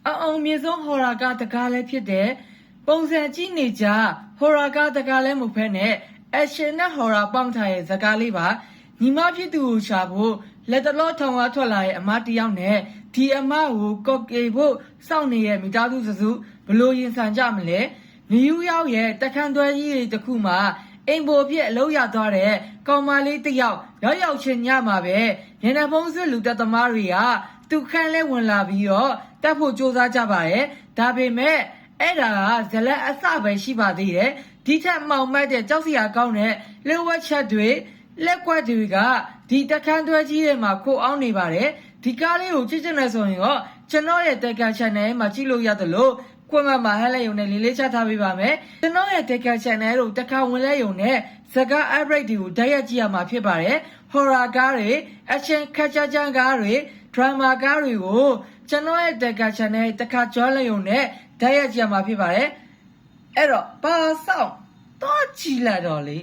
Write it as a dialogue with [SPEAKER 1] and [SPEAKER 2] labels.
[SPEAKER 1] အောင်မြေဆုံးဟော်ရာကတကားလည်းဖြစ်တယ်ပုံစံကြည့်နေကြဟော်ရာကတကားလည်းမဟုတ်ဖက်နဲ့အရှင်နဲ့ဟော်ရာပေါင်းထားရဲ့ဇကားလေးပါညီမဖြစ်သူကိုရှာဖို့လက်တလောထောင်ဝါထွက်လာရဲ့အမတယောက်နဲ့ဒီအမကိုကော့ကေဖို့စောင့်နေရဲ့မိသားစုစုဘလို့ရင်ဆန်ကြမလဲနယူးယောက်ရဲ့တခန်းသွဲကြီးတွေတခုမှအိမ်ပေါ်ပြက်အလုပ်ရသွားတဲ့ကောင်မလေးတယောက်ရောက်ချင်းညမှာပဲညနေဖုံးစစ်လူတက်သမားတွေကသူခန့်လဲဝင်လာပြီးတော့တက်ဖို့စူးစမ်းကြပါရဲ့ဒါပေမဲ့အဲ့ဒါကဇလက်အစပဲရှိပါသေးတယ်ဒီထက်မှောင်မိုက်တဲ့ကြောက်စရာကောင်းတဲ့လက်ဝက်ချက်တွေလက်ကွက်တွေကဒီတခန်းသွဲကြီးတွေမှာခိုအောင်နေပါတယ်ဒီကားလေးကိုကြည့်ချင်တယ်ဆိုရင်တော့ကျွန်တော်ရဲ့တက်ကန် channel မှာကြည့်လို့ရတယ်လို့ကွန်မန့်မှာဟဲ့လိုက်ုံနဲ့လေးချထားပေးပါမယ်ကျွန်တော်ရဲ့တက်ကန် channel ကိုတစ်ခါဝင်လဲုံနဲ့ဇကား upgrade တွေကိုဓာတ်ရိုက်ကြည့်ရမှာဖြစ်ပါတယ် horror ကားတွေ action ခက်ချာချမ်းကားတွေ drama ကားတွေကိုကျွန်တော်ရဲ့တက်ကန် channel တစ်ခါကြောလဲုံနဲ့ဓာတ်ရိုက်ကြည့်ရမှာဖြစ်ပါတယ်အဲ့တော့ပါဆောင်တော့ကြည့်လိုက်တော့လေ